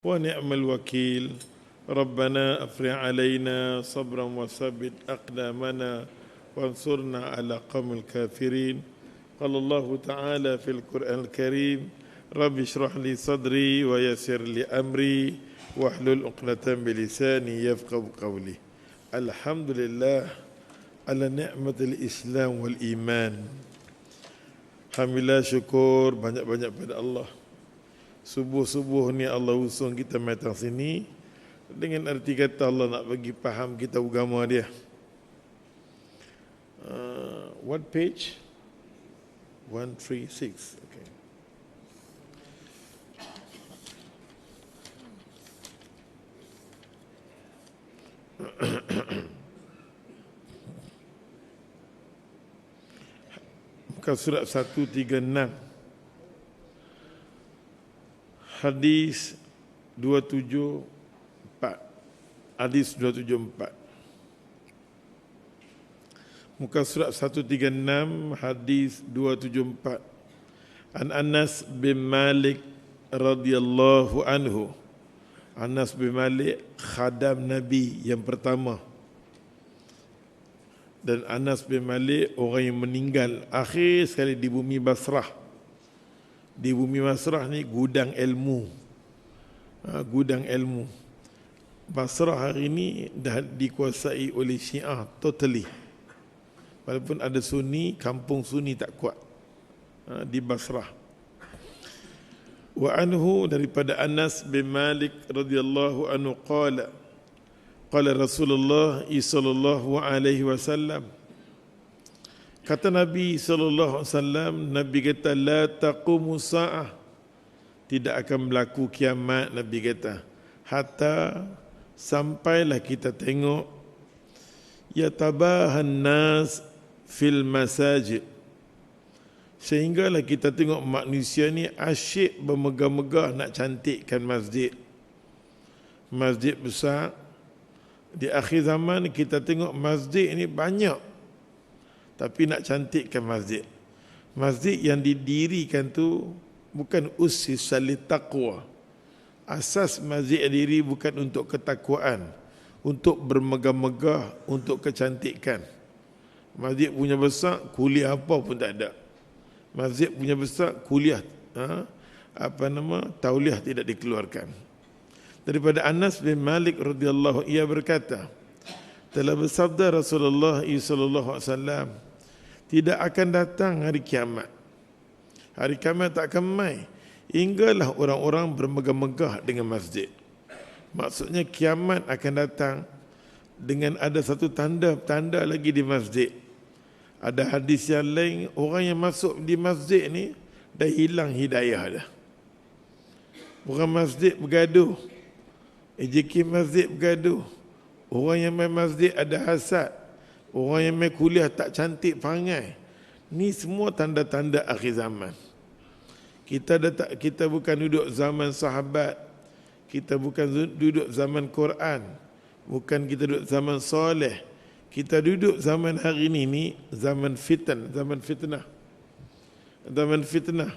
ونعم الوكيل. ربنا أفرغ علينا صبرا وثبت أقدامنا وانصرنا على قوم الكافرين. قال الله تعالى في القرآن الكريم: رب اشرح لي صدري ويسر لي أمري واحلل عقدة بلساني يفقهوا قولي. الحمد لله على نعمة الإسلام والإيمان. Alhamdulillah, syukur banyak-banyak pada Allah. Subuh-subuh ni Allah usung kita datang sini dengan arti kata Allah nak bagi faham kita agama dia. What page? 136. Okay. Muka surat 136. Hadis 274. Hadis 274. Muka surat 136, hadis 274. An Anas bin Malik radhiyallahu anhu. Anas bin Malik khadam Nabi yang pertama. Dan Anas bin Malik orang yang meninggal akhir sekali di bumi Basrah. Di bumi Basrah ni gudang ilmu. Gudang ilmu. Basrah hari ini dah dikuasai oleh Syiah totally. Walaupun ada Sunni, kampung Sunni tak kuat di Basrah. Wa anhu, daripada Anas bin Malik radhiyallahu anhu qala qala Rasulullah sallallahu alaihi wasallam, kata Nabi sallallahu alaihi wasallam, Nabi kata la taqumu sa'ah, tidak akan berlaku kiamat, Nabi kata, hatta, sampailah kita tengok, yatabahan nas fil masajid, sehinggalah kita tengok manusia ni asyik bermegah-megah nak cantikkan masjid. Masjid besar. Di akhir zaman kita tengok masjid ni banyak, tapi nak cantikkan masjid. Masjid yang didirikan tu bukan ussis salit taqwa. Asas masjid diri bukan untuk ketakwaan, untuk bermegah-megah, untuk kecantikan. Masjid punya besar, kuliah apa pun tak ada. Masjid punya besar, kuliah tauliah tidak dikeluarkan. Daripada Anas bin Malik radhiyallahu, ia berkata, telah bersabda Rasulullah sallallahu alaihi wasallam, tidak akan datang hari kiamat. Hari kiamat tak akan mai hinggalah orang-orang bermegah-megah dengan masjid. Maksudnya kiamat akan datang dengan ada satu tanda lagi di masjid. Ada hadis yang lain, orang yang masuk di masjid ni dah hilang hidayah dah. Orang masjid bergaduh, JK masjid bergaduh, orang yang main masjid ada hasad, orang yang main kuliah tak cantik perangai. Ni semua tanda-tanda akhir zaman. Kita bukan duduk zaman sahabat, kita bukan duduk zaman Quran, bukan kita duduk zaman soleh. Kita duduk zaman hari ini zaman fitnah. Zaman fitnah.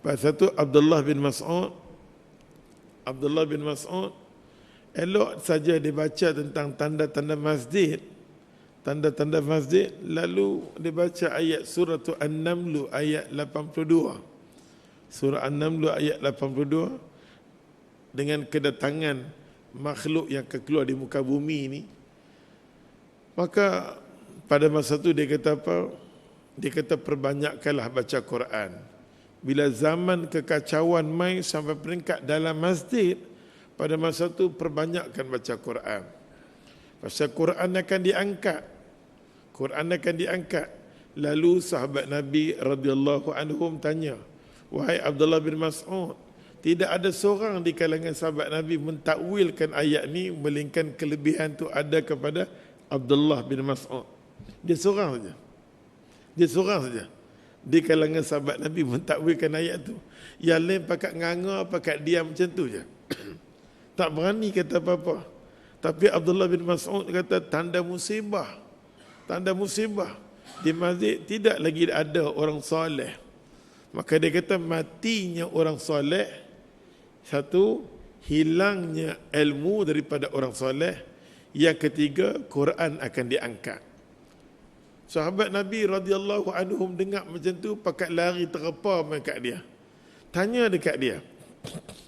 Pasal tu Abdullah bin Mas'ud elok saja dia baca tentang tanda-tanda masjid. Tanda-tanda masjid, lalu dia baca ayat surah An-Naml ayat 82. Surah An-Naml ayat 82, dengan kedatangan makhluk yang keluar di muka bumi ini. Maka pada masa tu dia kata apa? Dia kata perbanyakkanlah baca Quran. Bila zaman kekacauan mai sampai peringkat dalam masjid, pada masa tu perbanyakkan baca Quran. Pasal Quran akan diangkat. Quran akan diangkat. Lalu sahabat Nabi radhiyallahu anhum tanya, wahai Abdullah bin Mas'ud, tidak ada seorang di kalangan sahabat Nabi mentakwilkan ayat ni melainkan kelebihan tu ada kepada Abdullah bin Mas'ud. Dia seorang saja di kalangan sahabat Nabi mentakwilkan ayat tu. Yang lain pakat nganga, pakat diam macam tu je. Tak berani kata apa-apa. Tapi Abdullah bin Mas'ud kata tanda musibah. Tanda musibah. Di masjid tidak lagi ada orang soleh. Maka dia kata matinya orang soleh, satu, hilangnya ilmu daripada orang soleh. Yang ketiga, Quran akan diangkat. Sahabat Nabi radhiyallahu anhum dengar macam tu, pakat lari terpa dekat dia. Tanya dekat dia,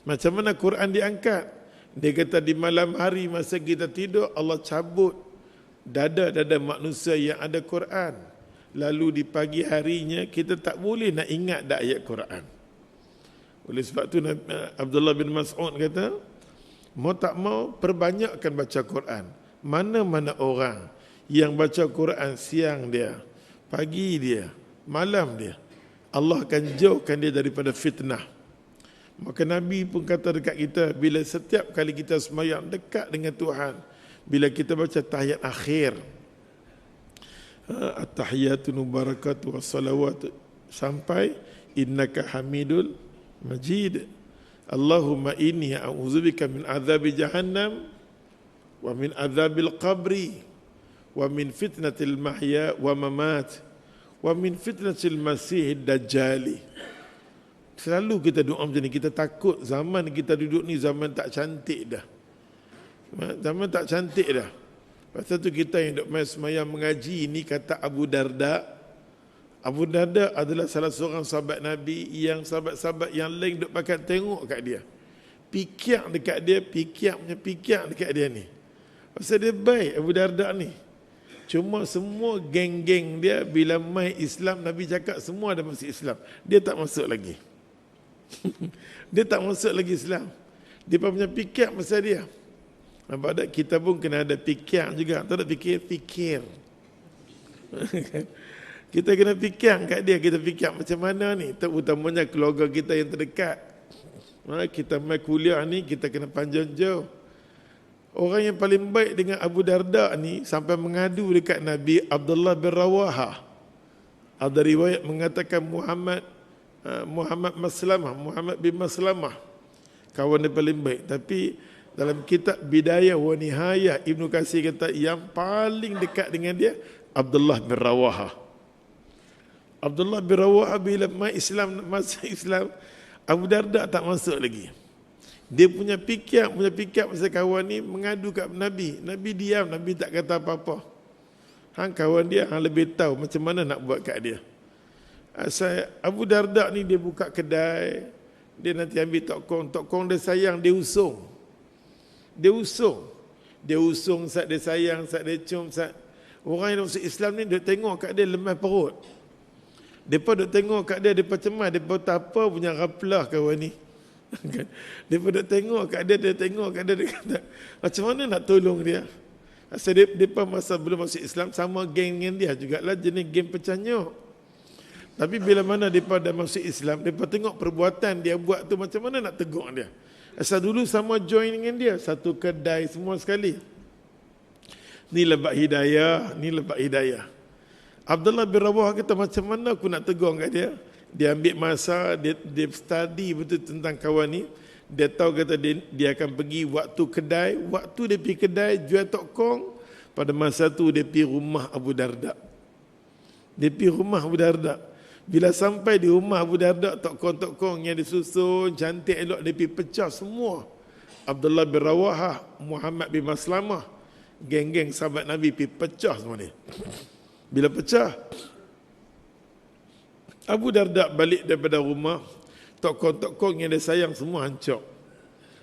macam mana Quran diangkat? Dia kata di malam hari masa kita tidur, Allah cabut dada-dada manusia yang ada Quran. Lalu di pagi harinya kita tak boleh nak ingat dah ayat Quran. Oleh sebab tu Abdullah bin Mas'ud kata, mau tak mau perbanyakkan baca Quran. Mana-mana orang yang baca Quran siang dia, pagi dia, malam dia, Allah akan jauhkan dia daripada fitnah. Maka Nabi pun kata dekat kita, bila setiap kali kita sembahyang dekat dengan Tuhan, bila kita baca tahiyat akhir, at-tahiyatu mubarakatu wassalawatu, sampai innaka hamidul majid, Allahumma inni a'udzubika min azabi jahannam wa min azabil qabri wa min fitnatil mahya wa mamat wa min fitnatil masih dajjali. Selalu kita doa macam ni. Kita takut zaman kita duduk ni zaman tak cantik dah. Zaman tak cantik dah. Pasal tu kita yang duk main semayang mengaji ni, kata Abu Darda. Abu Darda adalah salah seorang sahabat Nabi yang sahabat-sahabat yang lain duk pakai tengok kat dia. Pikir dekat dia, pikir dekat dia ni. Pasal dia baik Abu Darda ni. Cuma semua geng-geng dia bila mai Islam, Nabi cakap semua ada masuk Islam. Dia tak masuk lagi. Dia tak masuk lagi Islam. Dia punya fikir pasal dia. Nampak tak? Kita pun kena ada fikir juga. Tak ada fikir. Kita kena fikir kat dia. Kita fikir macam mana ni. Terutamanya keluarga kita yang terdekat. Kita mai kuliah ni, kita kena panjang jauh. Orang yang paling baik dengan Abu Darda ni sampai mengadu dekat Nabi, Abdullah bin Rawaha. Ada riwayat mengatakan Muhammad bin Maslamah, kawan dia paling baik. Tapi dalam kitab Bidayah wa Nihayah, Ibnu Katsir kata yang paling dekat dengan dia Abdullah bin Rawaha. Abdullah bin Rawaha bila masuk Islam, Abu Darda tak masuk lagi. Dia punya fikir pasal kawan ni, mengadu kat Nabi. Nabi diam, Nabi tak kata apa-apa. Kawan dia lebih tahu macam mana nak buat kat dia. Abu Darda ni dia buka kedai, dia nanti ambil tokong dia sayang, dia usung, saat dia sayang, saat dia cium, saat orang yang masuk Islam ni dia tengok kat dia lemah perut. Depa duk tengok kat dia, depa cemas, depa tak apa punya raplah kawan ni. Depa duk tengok kat dia, dia kata macam mana nak tolong dia. Asal depa masa belum masuk Islam sama geng dengan dia jugalah, jenis geng pecanyok. Tapi bila mana mereka dah masuk Islam, mereka tengok perbuatan dia buat tu, macam mana nak tegur dia. Asal dulu sama join dengan dia, satu kedai semua sekali. Ni lebat hidayah. Abdullah bin Rawaha kata, macam mana aku nak tegur kat dia. Dia ambil masa, dia study betul tentang kawan ni. Dia tahu kata dia akan pergi waktu dia pergi kedai jual tokong. Pada masa tu dia pergi rumah Abu Darda. Bila sampai di rumah Abu Darda, tokong-tokong yang disusun cantik elok, dia pergi pecah semua. Abdullah bin Rawaha, Muhammad bin Maslamah, geng-geng sahabat Nabi pergi pecah semua ni. Bila pecah, Abu Darda balik daripada rumah, tokong-tokong yang dia sayang semua hancur.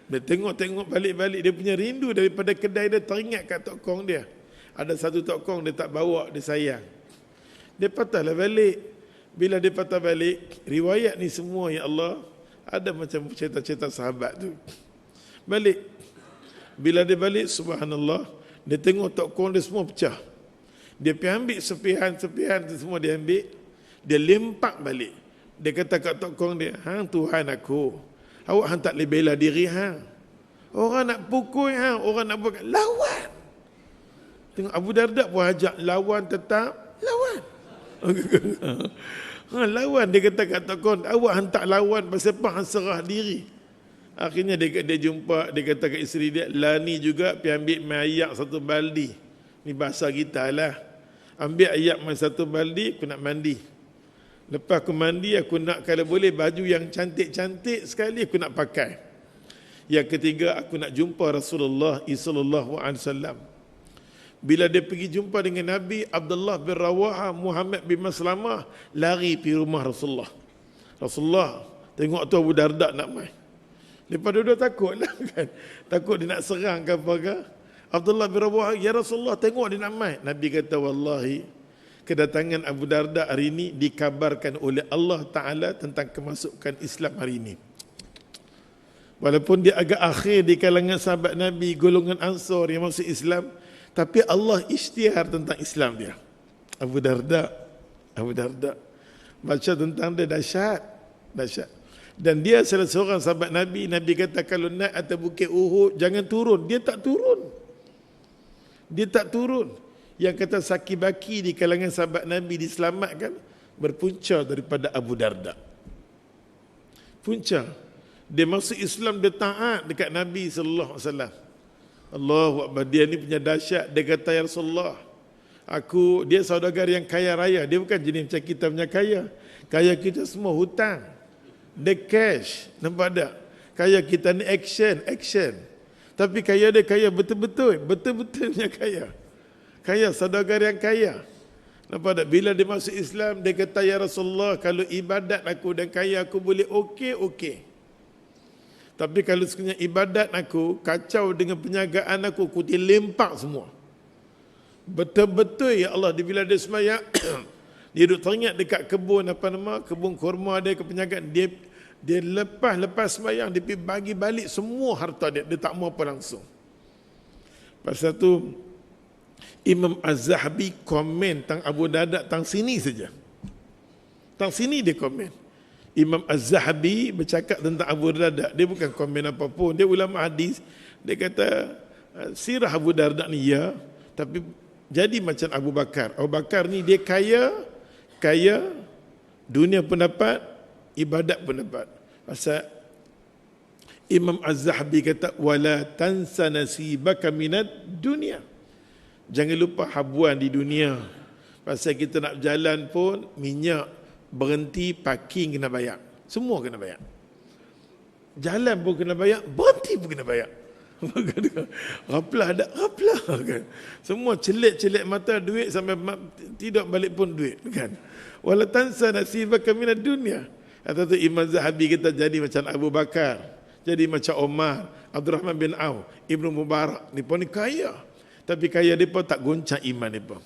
Dia tengok balik-balik, dia punya rindu daripada kedai dia teringat kat tokong dia. Ada satu tokong dia tak bawa, dia sayang. Dia patahlah balik. Bila dia patah balik, riwayat ni semua ya Allah, ada macam cerita-cerita sahabat tu. Balik. Bila dia balik, subhanallah, dia tengok tokong dia semua pecah. Dia pergi ambil sepihan tu semua dia ambil, dia lempak balik. Dia kata kat tokong dia, Tuhan aku, awak tak boleh bela diri Orang nak pukul orang nak buat lawan. Tengok Abu Darda pun ajak lawan, tetap lawan. Lawan, dia kata kat tokong, awak hantar lawan pasal apa serah diri. Akhirnya dia jumpa, dia kata kat isteri dia, Lani juga pergi ambil ayak satu baldi. Ni bahasa kita lah. Ambil ayak satu baldi, aku nak mandi. Lepas aku mandi, aku nak kalau boleh baju yang cantik-cantik sekali aku nak pakai. Yang ketiga, aku nak jumpa Rasulullah sallallahu alaihi wasallam. Bila dia pergi jumpa dengan Nabi, Abdullah bin Rawaha, Muhammad bin Maslamah lari pergi rumah Rasulullah. Rasulullah tengok tu Abu Darda nak mai. Lepas dua takut lah kan. Takut dia nak serang ke apa ke. Abdullah bin Rawaha, ya Rasulullah tengok dia nak mai. Nabi kata, wallahi kedatangan Abu Darda hari ini dikabarkan oleh Allah Ta'ala tentang kemasukan Islam hari ini. Walaupun dia agak akhir di kalangan sahabat Nabi, golongan Ansar yang masuk Islam, tapi Allah isytihar tentang Islam dia. Abu Darda baca tentang dia dahsyat. Dan dia salah seorang sahabat Nabi. Nabi kata kalau naik atas bukit Uhud jangan turun. Dia tak turun. Yang kata saki-baki di kalangan sahabat Nabi diselamatkan berpunca daripada Abu Darda. Punca. Dia masuk Islam, dia taat dekat Nabi sallallahu alaihi wasallam. Allahu Akbar, dia ni punya dahsyat. Dia kata, ya Rasulullah, dia saudagar yang kaya raya. Dia bukan jenis macam kita punya kaya. Kaya kita semua hutang. Dia cash, nampak tak? Kaya kita ni action. Tapi kaya dia kaya betul-betul punya kaya. Kaya, saudagar yang kaya. Nampak tak? Bila dia masuk Islam, dia kata, ya Rasulullah, kalau ibadat aku dan kaya aku boleh okey. Tapi kalau sekiranya ibadat aku kacau dengan penjagaan aku lempak semua. Betul-betul ya Allah, bila dia semayang, dia duduk teringat dekat kebun kebun kurma dia, ke penjagaan dia lepas semayang dia pergi bagi balik semua harta dia tak mau apa langsung. Pasal tu Imam Az-Zahabi komen tentang Abu Darda tang sini saja. Tang sini dia komen. Imam Az-Zahabi bercakap tentang Abu Darda, dia bukan komen apapun, dia ulama hadis. Dia kata sirah Abu Darda ni ya, tapi jadi macam Abu Bakar. Abu Bakar ni dia kaya dunia pun dapat, ibadat pun dapat. Pasal Imam Az-Zahabi kata wala tansa nasibaka minad dunia. Jangan lupa habuan di dunia. Pasal kita nak berjalan pun, minyak berhenti, parking kena bayar. Semua kena bayar. Jalan pun kena bayar, berhenti pun kena bayar. Raplah kan. Semua celik mata duit sampai tidak balik pun duit kan. Wala tansa nasibaka minad dunya. Atau tu Imam Zahabi kita jadi macam Abu Bakar, jadi macam Omar, Abdurrahman bin Auf, Ibnu Mubarak. Ni pun ni kaya. Tapi kaya depa tak goncang iman depa.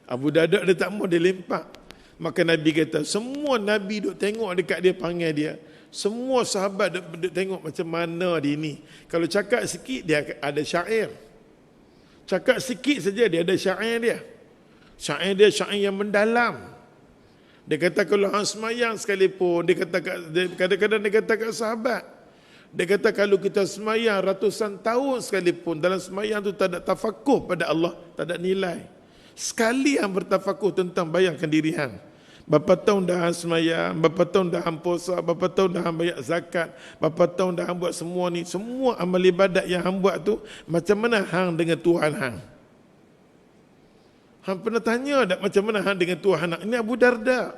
Abu Darda dia tak mau, dia lempak. Maka Nabi kata, semua Nabi duk tengok dekat dia, panggil dia. Semua sahabat duk tengok macam mana dia ni. Kalau cakap sikit, dia ada syair. Cakap sikit saja, dia ada syair dia. Syair dia syair yang mendalam. Dia kata kalau hang semayang sekalipun, kadang-kadang dia kata kat sahabat, dia kata kalau kita semayang ratusan tahun sekalipun, dalam semayang tu tak ada tafakuh pada Allah, tak ada nilai. Sekali hang bertafakuh tentang bayangkan diri hang. Berapa tahun dah hang semayang, berapa tahun dah hang puasa, berapa tahun dah hang bayar zakat, berapa tahun dah hang buat semua ni, semua amal ibadat yang hang buat tu, macam mana hang dengan Tuhan hang? Hang pernah tanya tak macam mana hang dengan Tuhan hang? Ini Abu Darda.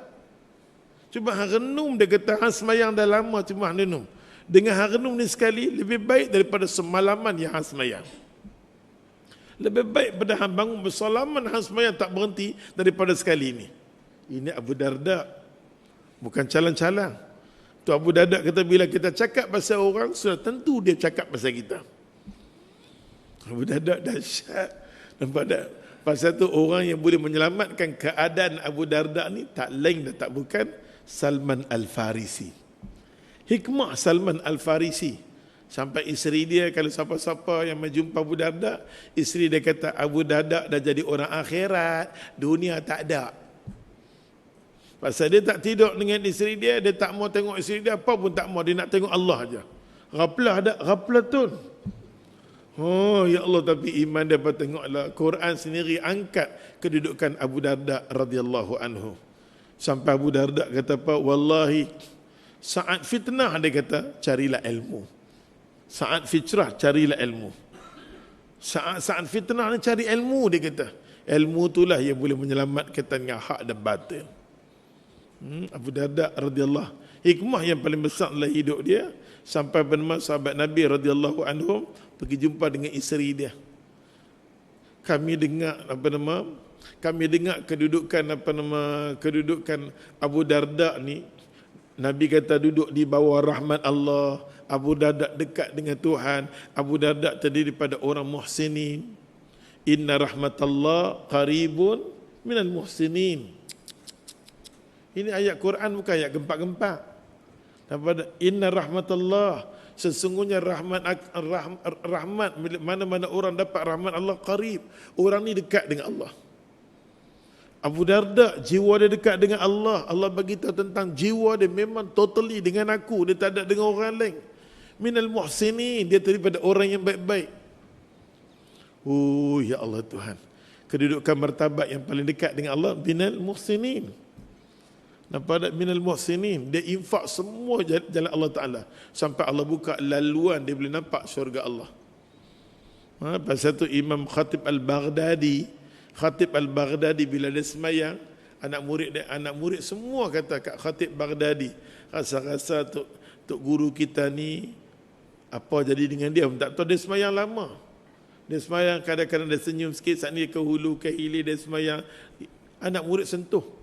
Cuba hang renung, dia kata hang semayang dah lama, cuma hang renung. Dengan hang renung ni sekali, lebih baik daripada semalaman yang hang semayang. Lebih baik pada hang bangun bersalaman hang semayang tak berhenti daripada sekali ini. Ini Abu Darda, bukan calang-calang. Tu Abu Darda kata bila kita cakap pasal orang, sudah tentu dia cakap pasal kita. Abu Darda dahsyat. Nampak tak? Pasal tu orang yang boleh menyelamatkan keadaan Abu Darda ni tak lain dan tak bukan Salman Al-Farisi. Hikmah Salman Al-Farisi. Sampai isteri dia, kalau siapa-siapa yang menjumpa Abu Darda, isteri dia kata Abu Darda dah jadi orang akhirat, dunia tak ada. Pasal dia tak tidur dengan isteri dia, dia tak mau tengok isteri dia, apa pun tak mau, dia nak tengok Allah aja. Ghaflatun. Oh ya Allah, tapi iman dia tengoklah Quran sendiri angkat kedudukan Abu Darda radhiyallahu anhu. Sampai Abu Darda kata apa? Wallahi saat fitnah dia kata carilah ilmu. Saat fitrah carilah ilmu. Saat fitnah ni cari ilmu, dia kata. Ilmu itulah yang boleh menyelamatkan dengan hak dan batil. Abu Darda radhiyallahu. Hikmah yang paling besar dalam hidup dia, sampai benar sahabat Nabi radhiyallahu anhum pergi jumpa dengan isteri dia. Kami dengar kedudukan Abu Darda ni, Nabi kata duduk di bawah rahmat Allah. Abu Darda dekat dengan Tuhan. Abu Darda terdiri pada orang muhsinin. Inna rahmatallah qaribun minal muhsinin. Ini ayat Quran, bukan ayat gempak-gempak. Inna rahmatallah, sesungguhnya rahmat mana-mana orang dapat rahmat Allah qarib. Orang ni dekat dengan Allah. Abu Darda jiwa dia dekat dengan Allah. Allah bagi tahu tentang jiwa dia memang totally dengan aku, dia tak ada dengan orang lain. Minal muhsinin, dia daripada orang yang baik-baik. Oh ya Allah Tuhan, kedudukan martabat yang paling dekat dengan Allah, minal muhsinin. Nampak tak? Minal muhsinin, dia infak semua jalan Allah Ta'ala, sampai Allah buka laluan dia boleh nampak syurga Allah. Pasal tu Imam Khatib Al-Baghdadi bila dia semayang, anak murid semua kata kat Khatib Baghdadi, rasa-rasa tok guru kita ni apa jadi dengan dia, tak tahu. Dia semayang lama, dia semayang kadang-kadang dia senyum sikit, saat ni ke hulu ke hilir dia semayang, anak murid sentuh.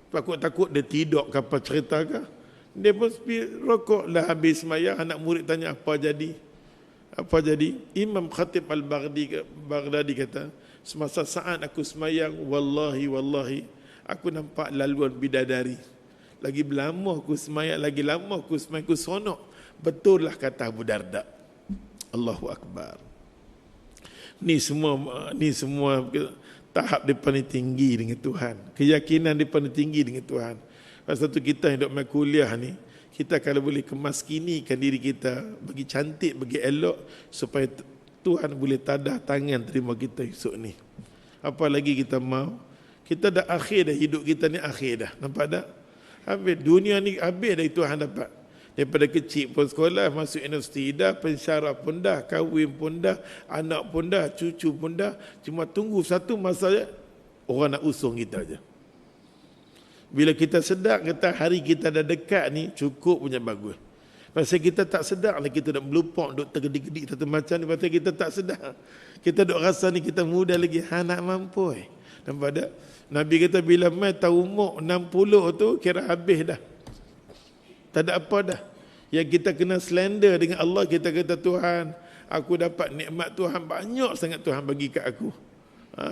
Takut dia tidur ke apa cerita ke. Dia pun rokok lah habis semayang. Anak murid tanya apa jadi. Imam Khatib Al-Baghdadi kata, semasa saat aku semayang, wallahi aku nampak laluan bidadari. Lagi lama aku semayang, aku seronok. Betul lah kata Abu Darda. Allahu Akbar. Ni semua tahap dia paling tinggi dengan Tuhan. Keyakinan dia paling tinggi dengan Tuhan. Pasal tu kita hidup main kuliah ni, kita kalau boleh kemaskinikan diri kita, bagi cantik, bagi elok, supaya Tuhan boleh tadah tangan terima kita esok ni. Apa lagi kita mau? Kita dah akhir dah, hidup kita ni akhir dah. Nampak tak? Habis dunia ni, habis dah Tuhan dapat. Daripada kecil pun sekolah, masuk universiti dah, pensyarah pun dah, kahwin pun dah, anak pun dah, cucu pun dah. Cuma tunggu satu masa orang nak usung kita aja. Bila kita sedar kata hari kita dah dekat ni, cukup punya bagus. Pasal kita tak sedar lah, kita dah melupak, duk tergedik-gedik satu macam ni. Pasal kita tak sedar, kita duk rasa ni kita muda lagi, nak mampu. Nampak tak? Nabi kata bila mai tahu umur 60 tu kira habis dah. Tak ada apa dah. Yang kita kena slender dengan Allah, kita kata Tuhan, aku dapat nikmat Tuhan banyak sangat Tuhan bagi kat aku.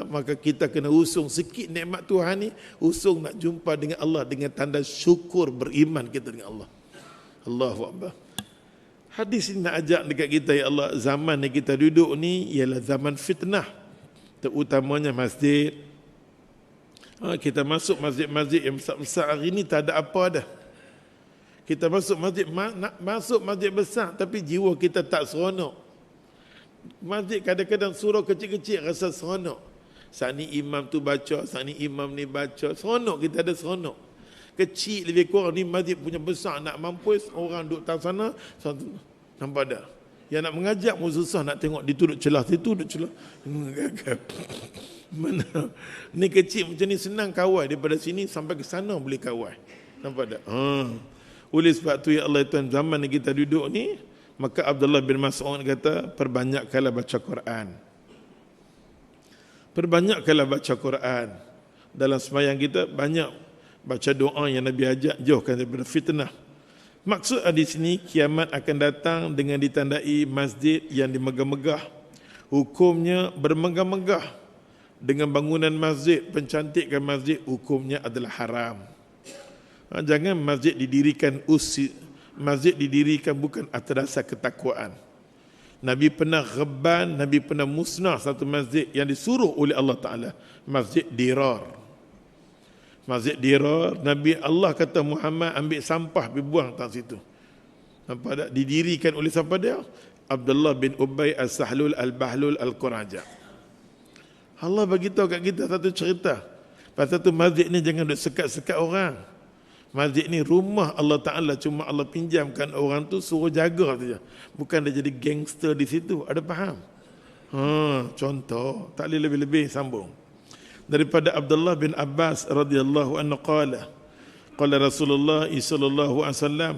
Maka kita kena usung sikit nikmat Tuhan ni, usung nak jumpa dengan Allah dengan tanda syukur beriman kita dengan Allah. Allahu Akbar. Hadis ini nak ajak dekat kita, ya Allah, zaman yang kita duduk ni ialah zaman fitnah, terutamanya masjid. Kita masuk masjid-masjid yang besar-besar hari ni tak ada apa dah. Kita masuk masjid besar tapi jiwa kita tak seronok. Masjid kadang-kadang surau kecil-kecil rasa seronok. Saat ni imam tu baca, saat ni imam ni baca, seronok, kita ada seronok. Kecil lebih kurang ni masjid punya besar, nak mampus orang duduk tak sana, nampak tak? Yang nak mengajak pun susah, nak tengok dia duduk celah, situ duduk celah. Mana? Ni kecil macam ni senang kawal, daripada sini sampai ke sana boleh kawal. Nampak tak? Oleh sebab tu ya Allah Tuhan, zaman yang kita duduk ni, maka Abdullah bin Mas'ud kata, perbanyakkanlah baca Quran. Perbanyakkanlah baca Quran. Dalam sembahyang kita banyak baca doa yang Nabi ajak, jauhkan daripada fitnah. Maksud di sini kiamat akan datang dengan ditandai masjid yang dimegah-megah. Hukumnya bermegah-megah. Dengan bangunan masjid, pencantikan masjid, hukumnya adalah haram. Jangan masjid didirikan bukan atas dasar ketakwaan. Nabi pernah ghaban, Nabi pernah musnah satu masjid yang disuruh oleh Allah Ta'ala, Masjid Dirar. Masjid Dirar, Nabi Allah kata Muhammad ambil sampah pergi buang tak situ. Nampak tak? Didirikan oleh siapa dia? Abdullah bin Ubay As-Sahlul Al-Bahlul Al-Quraja. Allah bagi tahu kat kita satu cerita. Pasal tu masjid ni jangan duk sekat-sekat orang. Masjid ni rumah Allah Ta'ala, cuma Allah pinjamkan orang tu suruh jaga saja. Bukan dia jadi gangster di situ. Ada faham? Contoh, tak boleh lebih-lebih, sambung. Daripada Abdullah bin Abbas radhiyallahu anhu qala, Qala Rasulullah sallallahu alaihi wasallam,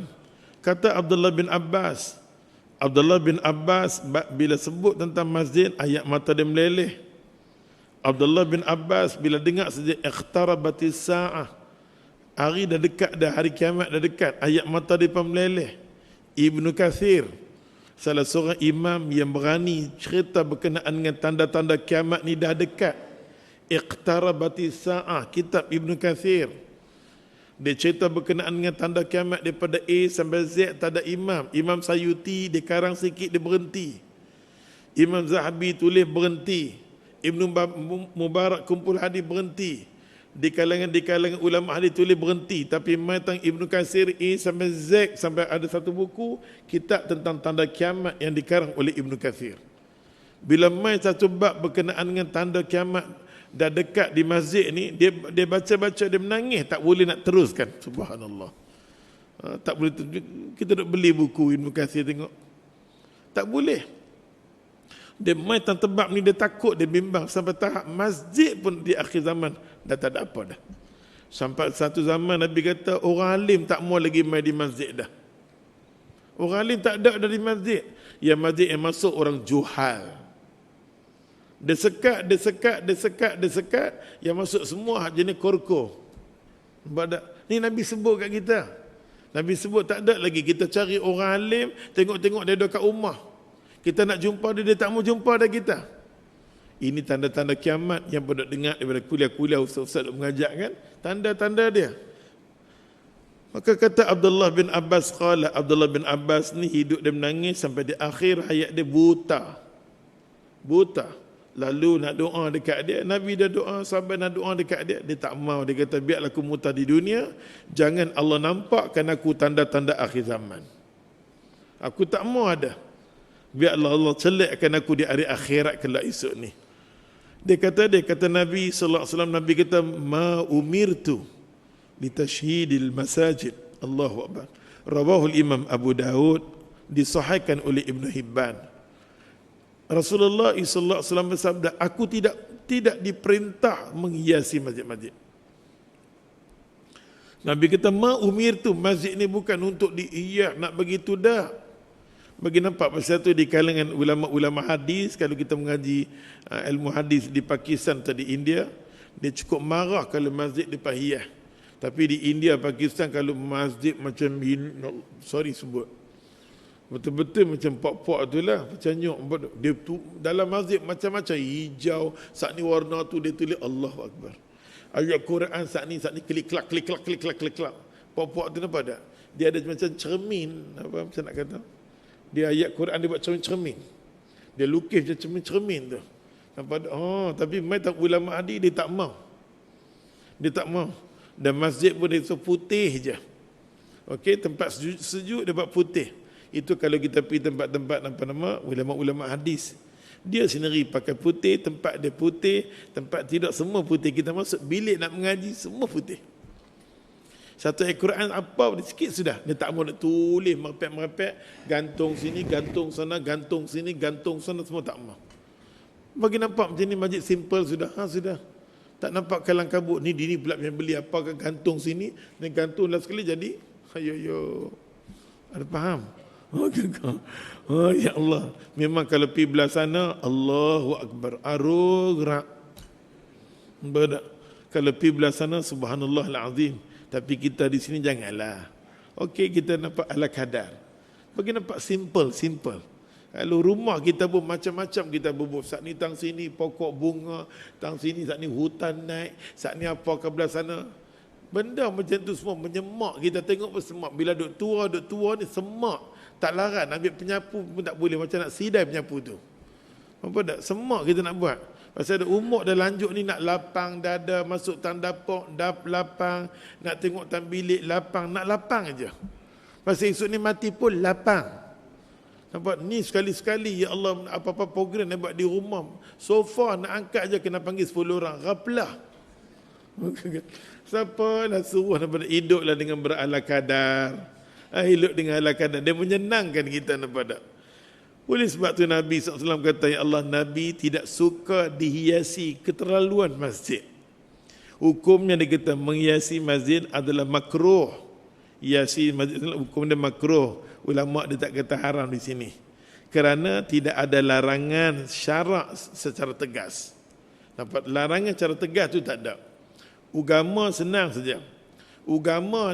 kata Abdullah bin Abbas, bila sebut tentang masjid, ayat mata dia meleleh. Abdullah bin Abbas bila dengar saja iqtarabatis sa'ah, hari dah dekat dah, hari kiamat dah dekat, ayat mata dia pun meleleh. Ibnu Kathir, salah seorang imam yang berani cerita berkenaan dengan tanda-tanda kiamat ni dah dekat. Iqtarabatis sa'ah, kitab Ibnu Kathir. Dia cerita berkenaan dengan tanda kiamat daripada A sampai Z, tak ada imam. Imam Sayuti dia karang sikit dia berhenti. Imam Zahabi tulis berhenti. Ibnu Mubarak kumpul hadis berhenti. Di kalangan ulama hadis tulis berhenti. Tapi matang Ibnu Katsir A sampai Z, sampai ada satu buku kitab tentang tanda kiamat yang dikarang oleh Ibnu Katsir. Bila mai satu bab berkenaan dengan tanda kiamat dah dekat di masjid ni, dia baca-baca, dia menangis, tak boleh nak teruskan. Subhanallah. Tak boleh, kita nak beli buku Ibnu Katsir tengok. Tak boleh. Dia main tentang bab ni, dia takut, dia bimbang sampai tahap masjid pun di akhir zaman dah tak ada apa dah. Sampai satu zaman Nabi kata orang alim tak mau lagi main di masjid dah. Orang alim tak ada di masjid. Yang masjid yang masuk orang juhal. Dia sekat. Yang masuk semua jenis korko. Ni Nabi sebut kat kita. Nabi sebut tak ada lagi. Kita cari orang alim, tengok-tengok dia ada kat rumah. Kita nak jumpa dia tak mau jumpa dah kita. Ini tanda-tanda kiamat yang pada dengar daripada kuliah-kuliah ustaz-ustaz mengajar kan. Tanda-tanda dia. Maka kata Abdullah bin Abbas, Abdullah bin Abbas ni hidup dia menangis sampai di akhir hayat dia buta. Lalu nak doa dekat dia, Nabi dah doa, sahabat nak doa dekat dia, dia tak mau. Dia kata biarlah aku muta di dunia, jangan Allah nampakkan aku tanda-tanda akhir zaman. Aku tak mau ada. Biarlah Allah celakkan aku di hari akhirat kelak esok ni. Dia kata Nabi sallallahu alaihi wasallam, Nabi kata ma umirtu li tashyidil masajid. Allahu akbar. Rawahu al-Imam Abu Daud, disahihkan oleh Ibn Hibban. Rasulullah sallallahu alaihi wasallam bersabda, aku tidak diperintah menghiasi masjid-masjid. Nabi kata ma umirtu, masjid ni bukan untuk dihias nak begitu dah. Bagi nampak pasal tu di kalangan ulama-ulama hadis, kalau kita mengaji ilmu hadis di Pakistan atau di India, dia cukup marah kalau masjid dipahias. Tapi di India, Pakistan, kalau masjid macam sebut betul-betul macam pok-pok tu lah, macam nyok. Dia tu, dalam masjid macam-macam, hijau, saat ni warna tu dia tulis Allahu Akbar. Ayat Quran saat ni klik-klak. Pok-pok tu nampak tak? Dia ada macam cermin, apa macam nak kata? Dia ayat Quran dia buat cermin. Dia lukis macam cermin tu. Nampak tak? Oh, tapi macam ulama hadis dia tak mau. Dan masjid pun dia putih je. Okey, tempat sejuk dia buat putih. Itu kalau kita pergi tempat-tempat ulama-ulama hadis. Dia sendiri pakai putih, tempat dia putih, tempat tidur semua putih. Kita masuk bilik nak mengaji semua putih. Satu ayat Quran apa sikit sudah. Dia tak mau nak tulis merepek-merepek, gantung sini, gantung sana, gantung sini, gantung sana, semua tak mau. Bagi nampak macam ni masjid simple sudah. Sudah. Tak nampak kalang kabut ni dini pula yang beli apa ke gantung sini, dan gantung lah sekali jadi ayo. Ada faham? Oh ya Allah, memang kalau pergi belah sana Allahu Akbar, arugrak. Bedak. Kalau pergi belah sana subhanallahil azim. Tapi kita di sini janganlah. Okey, kita nampak ala kadar. Bagi nampak simple. Kalau rumah kita pun macam-macam kita bubuh. Saat ni tang sini pokok bunga, tang sini saat ni hutan naik, saat ni apa ke belah sana. Benda macam tu semua menyemak. Kita tengok pun semak. Bila duk tua ni semak. Tak larat, ambil penyapu pun tak boleh. Macam nak sidai penyapu tu. Apa tak? Semak kita nak buat. Pasal ada umur dah lanjut ni, nak lapang dada, masuk tanda pok, lapang. Nak tengok tang bilik, lapang. Nak lapang aja. Pasal esok ni mati pun lapang. Nampak? Ni sekali-sekali, ya Allah, apa-apa program nak buat di rumah. Sofa nak angkat je kena panggil 10 orang. Raplah. Siapa lah suruh hiduplah dengan berala kadar. Hidup dengan ala kadar. Dia menyenangkan kita, nampak tak? Oleh sebab tu Nabi SAW kata, ya Allah, Nabi tidak suka dihiasi keterlaluan masjid. Hukumnya dia kata menghiasi masjid adalah makruh. Hiasi masjid hukum dia makruh. Ulama dia tak kata haram di sini. Kerana tidak ada larangan syarak secara tegas. Dapat larangan secara tegas tu tak ada. Agama senang saja. Agama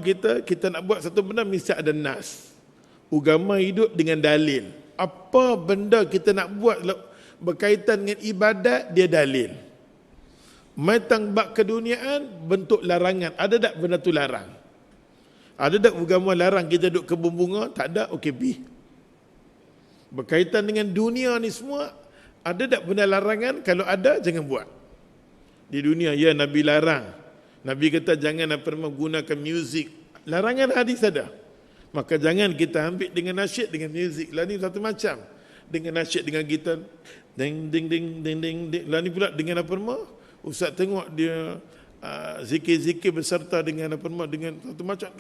kita nak buat satu benda mesti ada nas. Agama hidup dengan dalil. Apa benda kita nak buat berkaitan dengan ibadat, dia dalil. Matang bab keduniaan, bentuk larangan. Ada tak benda tu larang? Ada tak agama larang kita duduk kebun bunga? Tak ada, okey pergi. Berkaitan dengan dunia ni semua, ada tak benda larangan? Kalau ada, jangan buat. Di dunia, ya Nabi larang. Nabi kata jangan gunakan muzik. Larangan hadis ada. Maka jangan kita ambil dengan nasyid dengan muzik. Lah ni satu macam. Dengan nasyid dengan gitar. Ding ding ding ding ding ding. Lah ni pula dengan apa nama? Ustaz tengok dia zikir-zikir berserta dengan apa nama? Dengan satu macam.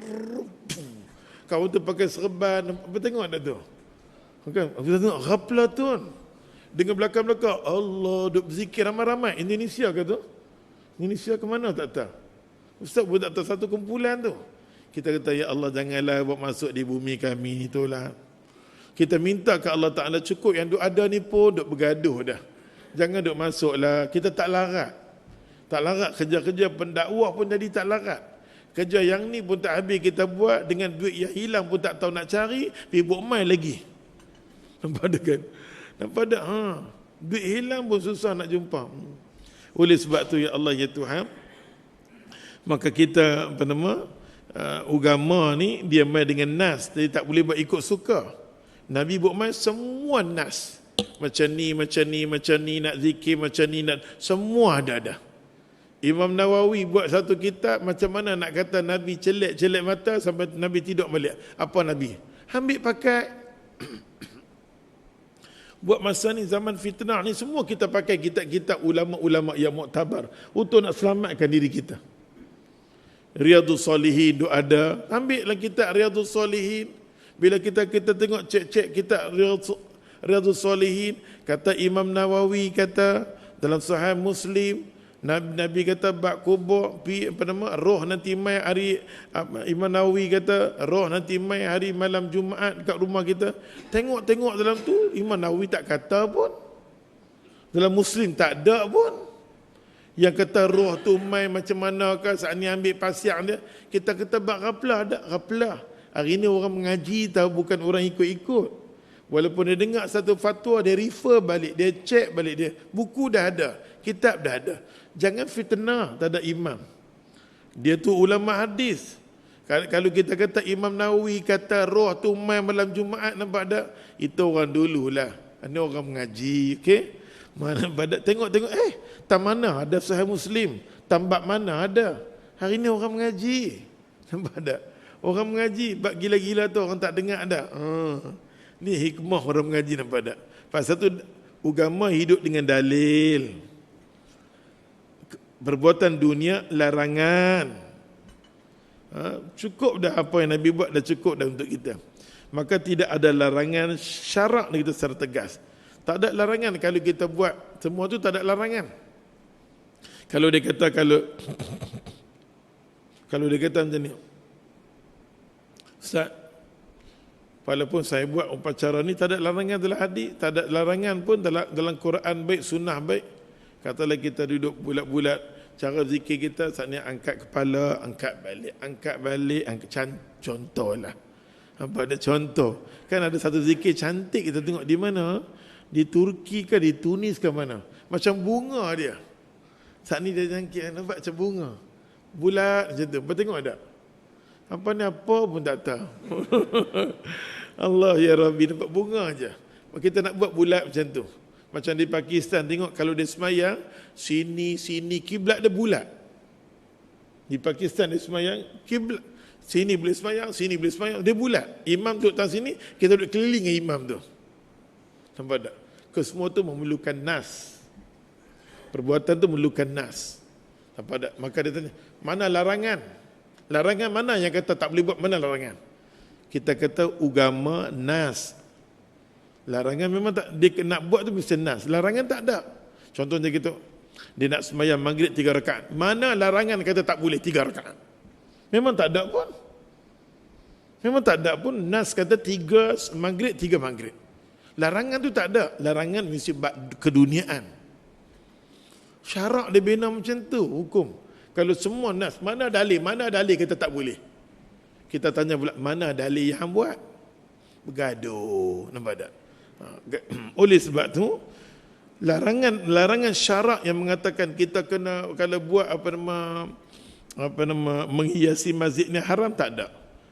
Kau tu pakai serban. Apa tengok dah tu? Kan? Kita tengok ghaflah tuan. Dengan belakang-belakang Allah duk berzikir ramai-ramai. Indonesia ke tu? Indonesia ke mana tak tahu. Ustaz pun tak tahu satu kumpulan tu. Kita kata ya Allah janganlah buat masuk di bumi kami itulah. Kita minta ke Allah Ta'ala cukup yang duk ada ni pun duk bergaduh dah. Jangan duk masuklah. Kita tak larat. Tak larat kerja-kerja pendakwah pun jadi tak larat. Kerja yang ni pun tak habis kita buat dengan duit yang hilang pun tak tahu nak cari. Pergi buat main lagi. Nampak tak kan? Nampak tak? Duit hilang pun susah nak jumpa. Oleh sebab tu ya Allah ya Tuhan, maka kita agama ni dia main dengan nas, jadi tak boleh buat ikut suka. Nabi buat main semua nas. Macam ni, nak zikir macam ni, semua ada. Imam Nawawi buat satu kitab, macam mana nak kata Nabi celek mata sampai Nabi tidur balik. Apa Nabi? Ambil pakai. Buat masa ni zaman fitnah ni semua kita pakai kitab-kitab ulama-ulama yang muktabar untuk nak selamatkan diri kita. Riyadhus Salihin tu ada, ambillah kitab Riyadhus Salihin. Bila kita tengok cek kitab Riyadhus Salihin, kata Imam Nawawi kata dalam Sahih Muslim, Nabi kata bab kubur roh nanti mai hari Imam Nawawi kata roh nanti mai hari malam Jumaat dekat rumah kita. Tengok dalam tu Imam Nawawi tak kata pun. Dalam Muslim tak ada pun. Yang kata roh tu mai macam manakah saat ni ambil pasiak dia. Kita kata bab ghaflah ada ghaflah. Hari ni orang mengaji tahu bukan orang ikut-ikut. Walaupun dia dengar satu fatwa dia refer balik, dia check balik dia. Buku dah ada, kitab dah ada. Jangan fitnah tak ada imam. Dia tu ulama hadis. Kalau kita kata Imam Nawawi kata roh tu mai malam Jumaat, nampak tak? Itu orang dululah. Ini orang mengaji, okey? Mana pada tengok tam mana ada Sahih Muslim, tambak mana ada. Hari ni orang mengaji. Nampak tak? Orang mengaji, bab gila-gila tu orang tak dengar ada. Ni hikmah orang mengaji, nampak tak? Pasal tu agama hidup dengan dalil. Perbuatan dunia larangan. Cukup dah apa yang Nabi buat, dah cukup dah untuk kita. Maka tidak ada larangan syarak kita secara tegas. Tak ada larangan kalau kita buat semua tu, tak ada larangan. Kalau dia kata kalau dia kata macam ni, Ustaz, walaupun saya buat upacara ni tak ada larangan dalam hadis, tak ada larangan pun dalam Quran baik, sunnah baik. Katalah kita duduk bulat-bulat, cara zikir kita saat ni angkat kepala, angkat balik, contohlah. Apa ada contoh? Kan ada satu zikir cantik kita tengok di mana? Di Turki ke di Tunis ke mana? Macam bunga dia. Saat ni dia jangkit, nampak macam bunga. Bulat macam tu. Apa tengok tak? Apa ni apa pun tak tahu. Allah ya Rabbi, nampak bunga aja. Kita nak buat bulat macam tu. Macam di Pakistan, tengok kalau dia semayang, sini, kiblat dia bulat. Di Pakistan dia semayang, kiblat. Sini boleh semayang, dia bulat. Imam duduk atas sini, kita duduk keliling dengan imam tu. Nampak tak? Kesemua tu memerlukan nas. Perbuatan tu memerlukan nas. Nampak tak? Maka dia tanya, mana larangan? Larangan mana yang kata tak boleh buat, mana larangan? Kita kata agama nas. Larangan memang tak, dia nak buat tu mesti nas. Larangan tak ada. Contohnya kita, Dia nak sembahyang maghrib 3 rakaat. Mana larangan kata tak boleh 3 rakaat? Memang tak ada pun. Memang tak ada pun nas kata 3 maghrib 3 maghrib. Larangan tu tak ada. Larangan mesti keduniaan. Syarak dia bina macam tu hukum. Kalau semua nas, mana dalil kata tak boleh. Kita tanya pula mana dalil yang buat? Bergaduh, nampak tak? Oleh sebab tu larangan syarak yang mengatakan kita kena kalau buat menghiasi masjid ni haram, tak ada.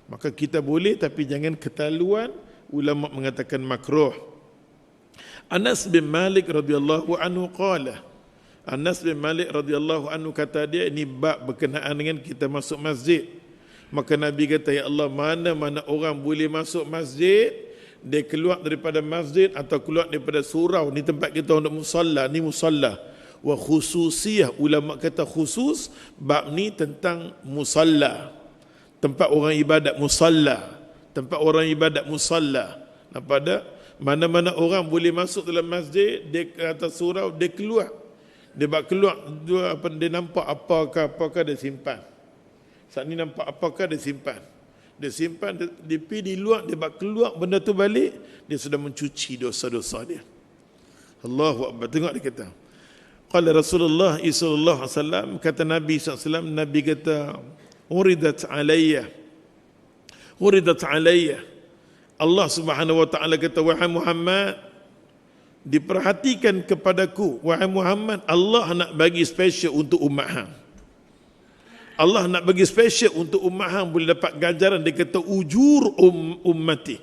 Maka kita boleh, tapi jangan keterlaluan. Ulama mengatakan makruh. Anas bin Malik radhiyallahu anhu qala, Anas bin Malik radhiyallahu anhu kata dia, ini bab berkenaan dengan kita masuk masjid. Maka Nabi kata, ya Allah, mana-mana orang boleh masuk masjid, dia keluar daripada masjid atau keluar daripada surau, ni tempat kita untuk musalla, ni musalla. Wa khususiyah, ulama kata khusus, bab ni tentang musalla, tempat orang ibadat musalla, tempat orang ibadat musalla. Nampak tak? Mana-mana orang boleh masuk dalam masjid, dia ke atas surau, dia keluar. Dia bak keluar, dia nampak apakah dia simpan. Saat ni nampak apakah dia simpan. Dia simpan, dia pergi di luar, dia bak keluar benda tu balik, dia sudah mencuci dosa-dosa dia. Allahu Akbar. Tengok dia kata. Qala Rasulullah sallallahu alaihi wasallam, kata Nabi sallallahu alaihi wasallam, Nabi kata, Uridat alayya. Allah Subhanahu wa taala kata, wahai Muhammad, diperhatikan kepadaku, wahai Muhammad, Allah nak bagi special untuk umat hang. Allah nak bagi special untuk umat hang boleh dapat ganjaran. Dia kata ujur ummati.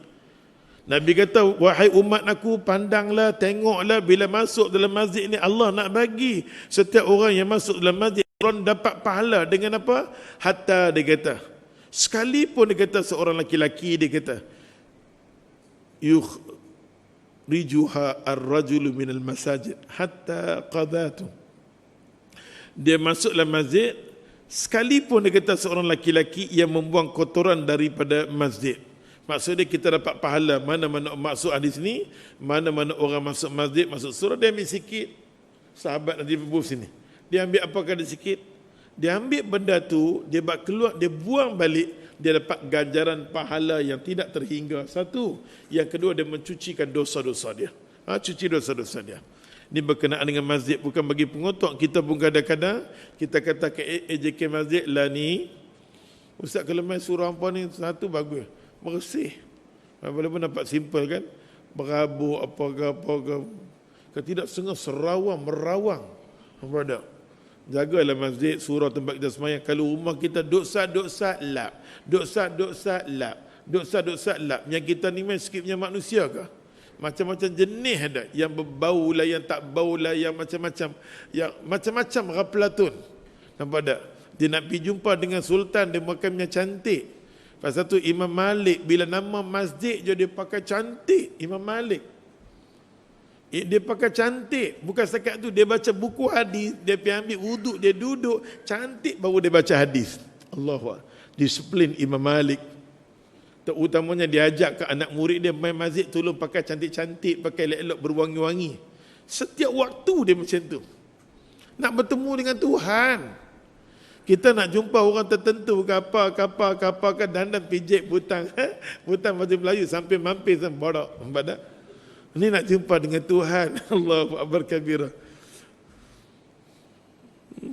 Nabi kata, wahai umat aku, pandanglah, tengoklah bila masuk dalam masjid ni, Allah nak bagi setiap orang yang masuk dalam masjid, orang dapat pahala dengan apa? Hatta, dia kata, sekalipun dia kata seorang laki-laki, dia kata yukhrijuha ar-rajulu minal masajid hatta qadatu. Dia masuk dalam masjid, sekalipun dia kata seorang laki-laki yang membuang kotoran daripada masjid. Maksudnya kita dapat pahala. Mana-mana maksud hadis ni, mana-mana orang masuk masjid, masuk surau, dia ambil sikit. Sahabat nanti berbual sini, dia ambil apakah dia sikit, dia ambil benda tu, dia buat keluar, dia buang balik, dia dapat ganjaran pahala yang tidak terhingga. Satu. Yang kedua, dia mencucikan dosa-dosa dia. Cuci dosa-dosa dia. Ini berkenaan dengan masjid, bukan bagi pengotok. Kita pun kadang-kadang kita kata ke AJK masjid lah ni, ustaz kalau main surau apa ni, satu bagus, bersih. Walaupun nampak simple kan, berabuk apa-apa. Kalau tidak setengah serawang, merawang. Nampak tak? Jagalah masjid, surau tempat kita semayang. Kalau rumah kita dosa-dosa lap, dosa-dosa lap. Yang kita ni main sikitnya manusia ke? Macam-macam jenis ada, yang berbau lah, yang tak bau lah, yang macam-macam, yang macam-macam Rapelatun. Nampak tak? Dia nak pergi jumpa dengan sultan, dia makamnya cantik. Pasal tu Imam Malik bila nama masjid je dia pakai cantik. Imam Malik dia pakai cantik. Bukan setakat tu, dia baca buku hadis, dia pergi ambil wuduk, dia duduk cantik baru dia baca hadis. Allahu Akbar. Disiplin Imam Malik. Terutamanya dia ajak ke anak murid dia main masjid, tolong pakai cantik-cantik, pakai elok-elok, berwangi-wangi. Setiap waktu dia macam tu. Nak bertemu dengan Tuhan. Kita nak jumpa orang tertentu ke apa ke dandan pijak butang butang baju Melayu sampai mampir sampai borak. Nampak tak? Ini nak jumpa dengan Tuhan. Allahu Akbar kabira.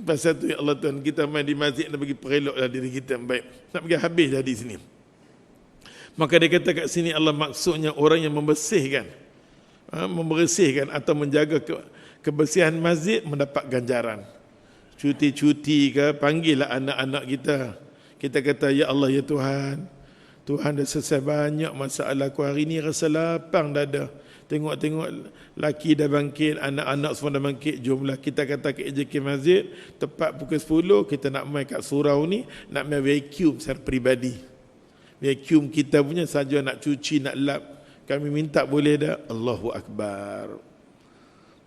Pasal tu ya Allah Tuhan, kita main di masjid nak bagi pereloklah diri kita baik. Nak bagi habis dah di sini. Maka dia kata kat sini Allah maksudnya orang yang membersihkan atau menjaga kebersihan masjid mendapat ganjaran. Cuti-cuti ke, panggillah anak-anak kita. Kita kata, ya Allah ya Tuhan, Tuhan dah selesai banyak masalah aku hari ni, rasa lapang dada. Tengok-tengok laki dah bangkit, anak-anak semua dah bangkit, jomlah kita kata ke AJK masjid, tepat pukul 10 kita nak main kat surau ni, nak main vacuum secara peribadi. Vacuum kita punya saja nak cuci, nak lap, kami minta boleh dah? Allahu Akbar.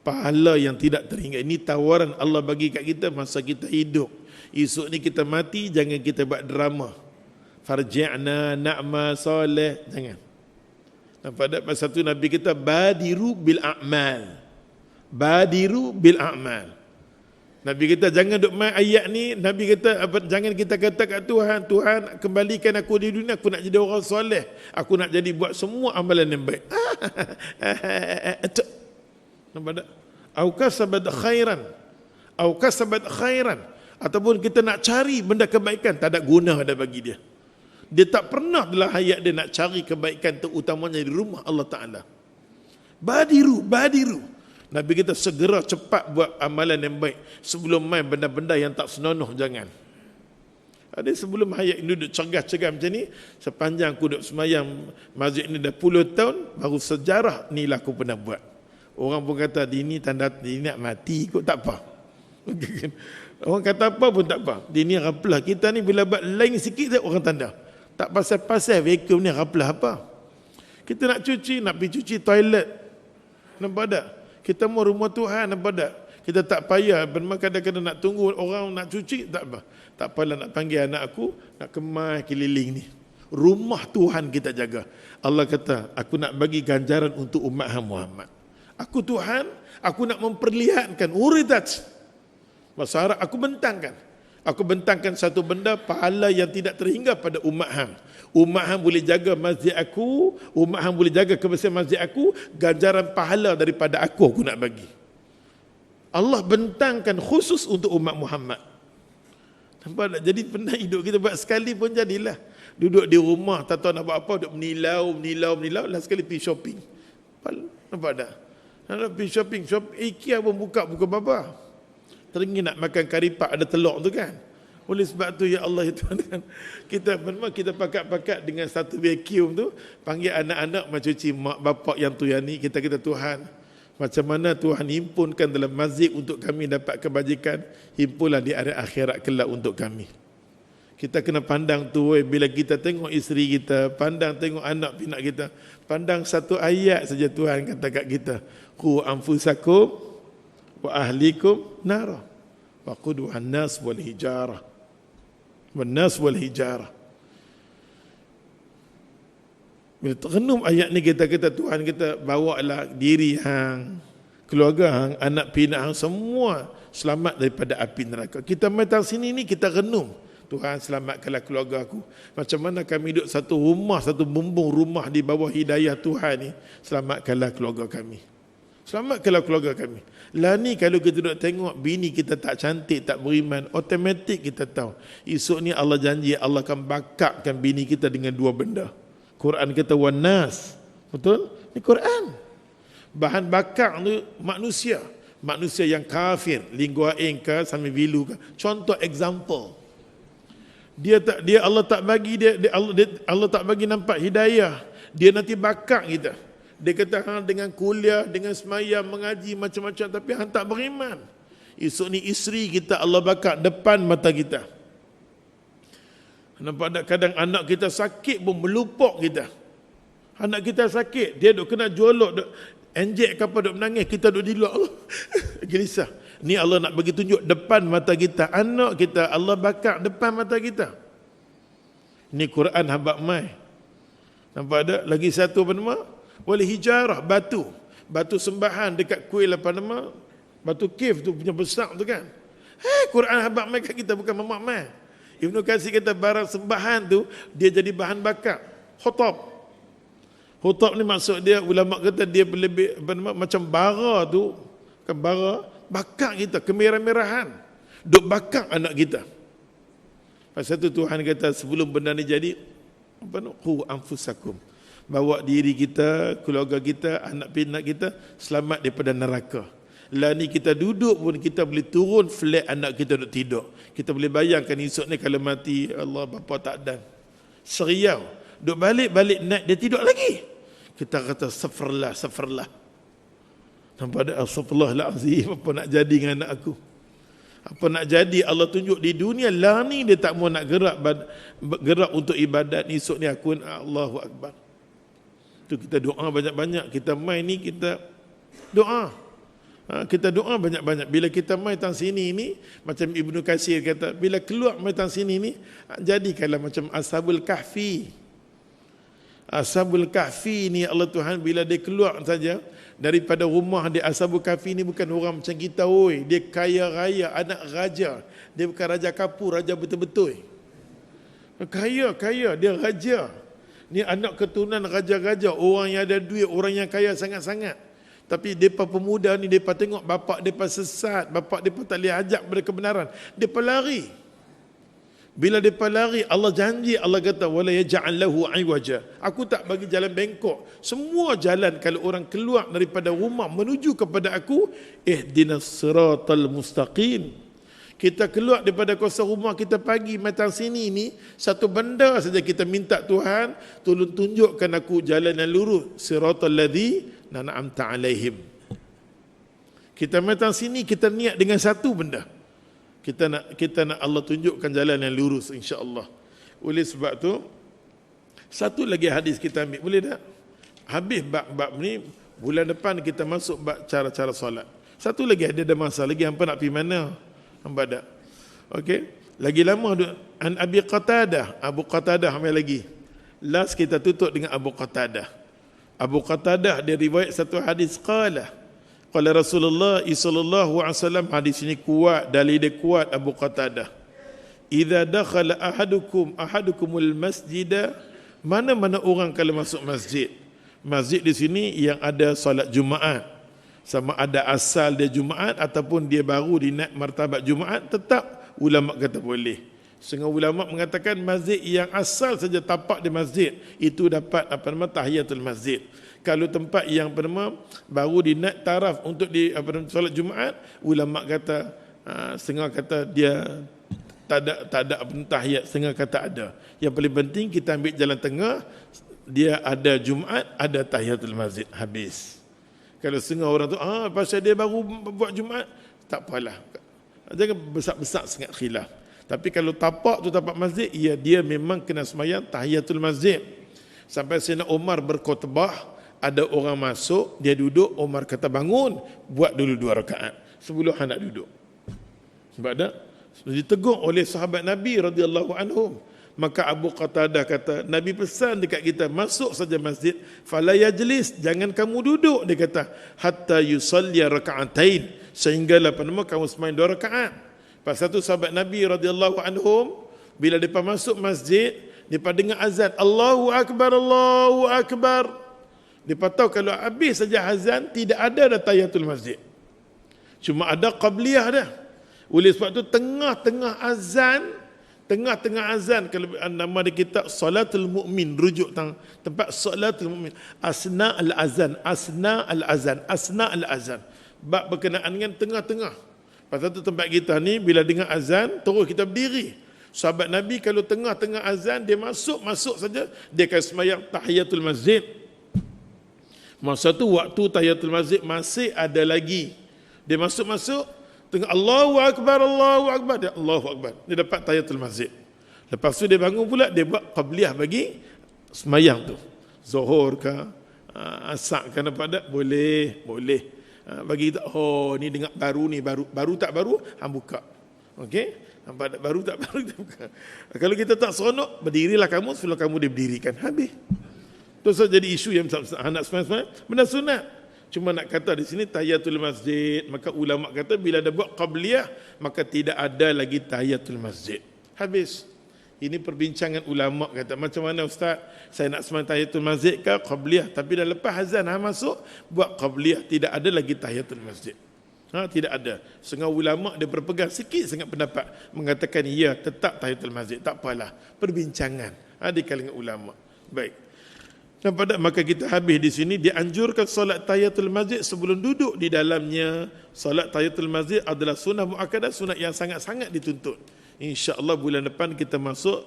Pahala yang tidak terhingga. Ini tawaran Allah bagi kat kita masa kita hidup. Esok ni kita mati, jangan kita buat drama. Farji'na na'ma soleh, jangan. Pada masa tu Nabi kita badiru bil a'mal. Badiru bil a'mal. Nabi kata jangan duk main ayat ni. Nabi kata jangan kita kata kat Tuhan, Tuhan kembalikan aku di dunia, aku nak jadi orang soleh, aku nak jadi buat semua amalan yang baik. Nampak tak? Au kasabat khairan, ataupun kita nak cari benda kebaikan, tak ada guna dah bagi dia. Dia tak pernah dalam hayat dia nak cari kebaikan, terutamanya di rumah Allah Ta'ala. Badiru. Nabi kita segera cepat buat amalan yang baik sebelum main benda-benda yang tak senonoh, jangan. Ada sebelum hayat ini duduk cergas-cergas macam ni, sepanjang aku duduk semayang masjid ni dah puluh tahun, baru sejarah ni lah aku pernah buat. Orang pun kata dia tanda dia nak mati kot, tak apa. Orang kata apa pun tak apa. Dia ni raplah. Kita ni bila buat lain sikit orang tanda. Tak pasal-pasal vacuum ni raplah apa. Kita nak cuci, nak pergi cuci toilet. Nampak tak? Kita mau rumah Tuhan, nampak tak? Kita tak payah, kadang-kadang nak tunggu orang nak cuci, tak apa. Tak apalah nak panggil anak aku, nak kemas keliling ni. Rumah Tuhan kita jaga. Allah kata, aku nak bagi ganjaran untuk umat Muhammad. Aku Tuhan, aku nak memperlihatkan, uridat. Bahasa Arab, aku bentangkan. Aku bentangkan satu benda, pahala yang tidak terhingga pada umat hang. Umat hang boleh jaga masjid aku, umat hang boleh jaga kebersihan masjid aku, ganjaran pahala daripada aku nak bagi. Allah bentangkan khusus untuk umat Muhammad. Nampak tak? Jadi pernah hidup kita buat sekali pun jadilah. Duduk di rumah, tak tahu nak buat apa, duduk menilau, lah sekali pergi shopping. Nampak tak? Nak pergi shopping, IKEA pun buka baba. Teringin nak makan kari pak ada telur tu kan. Oleh sebab tu ya Allah itu kan, kita pakat-pakat dengan satu vacuum tu, panggil anak-anak mencuci mak bapak yang tu yang ni, kita Tuhan, macam mana Tuhan himpunkan dalam masjid untuk kami dapat kebajikan, himpunlah di hari akhirat kelak untuk kami. Kita kena pandang tu, bila kita tengok isteri kita, pandang tengok anak pinak kita, pandang satu ayat saja Tuhan kata kat kita, qu anfusakum wa ahlikum nara wa quduhan nas wal hijarah wan nas wal hijarah. Bila terenung ayat ni, kita Tuhan kita bawalah diri hang, keluarga hang, anak pinak hang semua selamat daripada api neraka. Kita datang sini ni kita renung, Tuhan selamatkanlah keluarga aku. Macam mana kami duduk satu rumah, satu bumbung rumah di bawah hidayah Tuhan ni, selamatkanlah keluarga kami. Selamatkanlah keluarga kami. Lah ni kalau kita duduk tengok bini kita tak cantik, tak beriman, automatik kita tahu esok ni Allah janji Allah akan bakatkan bini kita dengan dua benda. Quran kata wanas. Betul? Ni Quran. Bahan bakar tu manusia. Manusia yang kafir, lingua engka sambil vilu ka. Contoh example. Dia Allah tak bagi Allah tak bagi nampak hidayah. Dia nanti bakar kita. Dia kata hang dengan kuliah, dengan semayang, mengaji macam-macam, tapi hang tak beriman. Esok ni isteri kita Allah bakar depan mata kita. Nampak tak? Kadang anak kita sakit pun melupuk kita. Anak kita sakit, dia duk kena jolok, duk enjek ke apa, duk menangis, kita duk di luar. Gelisah. Ni Allah nak bagi tunjuk depan mata kita. Anak kita Allah bakar depan mata kita. Ni Quran habaq mai. Nampak tak? Lagi satu apa nama? Wal hijarah, batu. Batu sembahan dekat kuil apa nama? Batu cave tu punya besar tu kan. Quran habaq mai kat kita, bukan mamak mai. Ibnu Katsir kata barang sembahan tu dia jadi bahan bakar. Hutab ni maksud dia, ulama kata dia lebih apa nama, macam bara tu, kan bara bakar kita, kemerah-merahan. Duk bakar anak kita. Pasal tu Tuhan kata sebelum benda ni jadi, apa nak qu anfusakum, bawa diri kita, keluarga kita, anak pinak kita selamat daripada neraka. Lah ni kita duduk pun kita boleh turun flat anak kita duduk tidur. Kita boleh bayangkan esok ni kalau mati, Allah bapa tak ada. Seriau. Duk balik-balik naik dia tidur lagi. Kita kata safirlah. Nampak ada astagfirullahalazim, apa nak jadi dengan anak aku? Apa nak jadi Allah tunjuk di dunia lah ni dia tak mau nak gerak untuk ibadat. Esok ni aku Allahu Akbar. Tu kita doa banyak-banyak. Kita main ni kita doa. Kita doa banyak-banyak. Bila kita main tang sini ni, macam Ibnu Katsir kata, bila keluar main tang sini ni, jadikanlah macam Ashabul Kahfi. Ashabul Kahfi ni Allah Tuhan bila dia keluar saja, Daripada rumah dia, Ashabul Kahfi ni bukan orang macam kita, oi. Dia kaya raya, anak raja. Dia bukan raja kapur, raja betul-betul. Kaya, dia raja. Ni anak keturunan raja-raja, orang yang ada duit, orang yang kaya sangat-sangat. Tapi mereka pemuda ni, mereka tengok bapak mereka sesat, bapak mereka tak boleh ajak pada kebenaran. Mereka lari. Bila mereka lari, Allah janji, Allah kata, wala yaj'al lahu iwaja. Aku tak bagi jalan bengkok. Semua jalan kalau orang keluar daripada rumah menuju kepada aku, ihdinas siratal mustaqim. Kita keluar daripada kawasan rumah kita pagi matang sini ni, satu benda saja kita minta Tuhan, tolong tunjukkan aku jalan yang lurus, siratal ladzi an'amta alaihim. Kita matang sini, kita niat dengan satu benda. Kita nak Allah tunjukkan jalan yang lurus, insya-Allah. Oleh sebab tu, satu lagi hadis kita ambil, boleh tak? Habis bab-bab ni, bulan depan kita masuk bab cara-cara solat. Satu lagi ada masa lagi, hampa nak pergi mana? Hampa ada. Okey. Lagi lama an Abi Qatadah, Abu Qatadah ambil lagi. Last kita tutup dengan Abu Qatadah. Abu Qatadah dia riwayat satu hadis, qala Rasulullah sallallahu alaihi wasallam, hadis ini kuat, dalil dia kuat Abu Qatadah. Idza dakhala ahadukumul masjida, mana-mana orang kalau masuk masjid. Masjid di sini yang ada solat Jumaat. Sama ada asal dia Jumaat ataupun dia baru dinaik martabat Jumaat, tetap ulama kata boleh. Setengah ulama mengatakan masjid yang asal saja tapak di masjid, itu dapat tahiyatul masjid. Kalau tempat yang baru dinaik taraf untuk di solat Jumaat, ulama kata setengah kata dia tak ada tahiyat, setengah kata ada. Yang paling penting kita ambil jalan tengah, dia ada Jumaat, ada tahiyatul masjid, habis. Kalau setengah orang tu pasal dia baru buat Jumaat, tak apalah. Jangan besar-besar sangat khilaf. Tapi kalau tapak tu tapak masjid, dia memang kena sembahyang tahiyatul masjid. Sampai Sayyidina Umar berkhutbah, ada orang masuk, dia duduk, Umar kata bangun, buat dulu 2 rakaat sebelum hendak duduk. Sebab dah ditegur oleh sahabat Nabi radhiyallahu anhum. Maka Abu Qatadah kata, Nabi pesan dekat kita, masuk saja masjid, fala yajlis, jangan kamu duduk, dia kata, hatta yusalli raka'atain, sehinggalah kamu sembahyang 2 rakaat. Pasal tu sahabat Nabi radhiyallahu anhum, bila depa masuk masjid, depa dengar azan, Allahu akbar, Allahu akbar. Depa tahu kalau habis saja azan, tidak ada dah tahiyatul masjid. Cuma ada qabliyah dah. Oleh sebab tu tengah-tengah azan, kalau nama dia kitab Salatul Mu'min, rujuk tempat Salatul Mu'min, asna al-azan. Bab berkenaan dengan tengah-tengah. Pasal tu tempat kita ni bila dengar azan, terus kita berdiri. Sahabat Nabi kalau tengah-tengah azan, dia masuk saja, dia akan sembahyang tahiyatul masjid. Masa tu waktu tahiyatul masjid masih ada lagi. Dia masuk tengah Allahu akbar, dia Allahu akbar. Dia dapat tahiyatul masjid. Lepas tu dia bangun pula, dia buat qabliyah bagi sembahyang tu. Zuhur ke, asar ke, nampak tak? Boleh. Bagi kita, ni dengar baru ni, baru tak baru, hang buka. Okey? Nampak tak? Baru tak baru, kita buka. Kalau kita tak seronok, berdirilah kamu sebelum kamu diberdirikan. Habis. Terus jadi isu yang anak sembahyang benda sunat. Cuma nak kata di sini tahiyatul masjid, maka ulama kata bila ada buat qabliyah, maka tidak ada lagi tahiyatul masjid. Habis. Ini perbincangan ulama kata, macam mana ustaz? Saya nak sembahyang tahiyatul masjid ke qabliyah, tapi dah lepas azan masuk buat qabliyah, tidak ada lagi tahiyatul masjid. Tidak ada. Setengah ulama dia berpegang sikit sangat pendapat mengatakan ya, tetap tahiyatul masjid, tak apalah. Perbincangan di kalangan ulama. Baik. Nampak tak? Maka kita habis di sini, dianjurkan solat tahiyatul masjid sebelum duduk di dalamnya. Solat tahiyatul masjid adalah sunnah muakkadah, sunnah yang sangat-sangat dituntut. InsyaAllah bulan depan kita masuk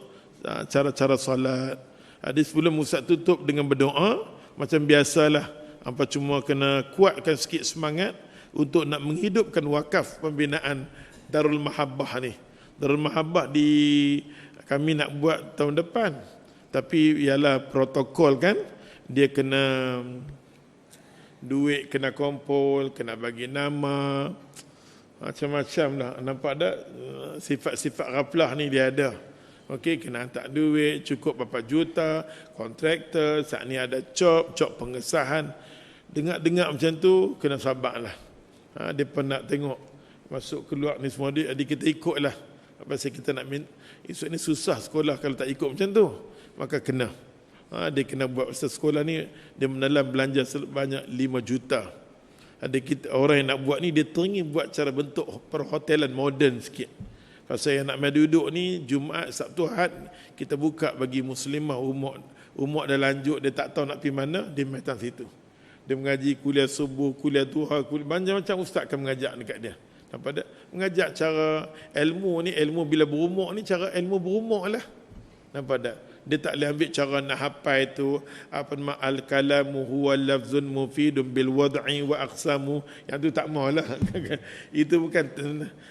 cara-cara solat. Sebelum Ustaz tutup dengan berdoa, macam biasalah, apa cuma kena kuatkan sikit semangat untuk nak menghidupkan wakaf pembinaan Darul Mahabbah ni. Darul Mahabbah kami nak buat tahun depan. Tapi ialah protokol kan, dia kena duit, kena kumpul, kena bagi nama, macam-macam lah. Nampak tak sifat-sifat ghaflah ni dia ada. Okey, kena hantar duit cukup berapa juta, kontraktor, saat ni ada cop pengesahan. Dengar macam tu, kena sabarlah. Dia nak tengok masuk keluar ni semua dia, jadi kita ikutlah. Pasal kita nak esok ni susah sekolah kalau tak ikut macam tu. Maka kena. Dia kena buat pasal sekolah ni, dia menelan belanja sebanyak 5 juta. Ada orang yang nak buat ni, dia teringin buat cara bentuk perhotelan moden sikit. Pasal yang nak main duduk ni, Jumaat, Sabtu, Ahad, kita buka bagi muslimah umur dah lanjut, dia tak tahu nak pergi mana, dia main datang situ. Dia mengaji kuliah subuh, kuliah duha, macam-macam ustaz akan mengajak dekat dia. Nampak tak? Mengajak cara ilmu ni, ilmu bila berumur ni, cara ilmu berumur lah. Nampak tak? Dia tak boleh ambil cara nak hafal tu, apa nama, al-kalamu huwa lafzun mufidun bil wad'i wa aqsamu. Yang tu tak maulah. Itu bukan.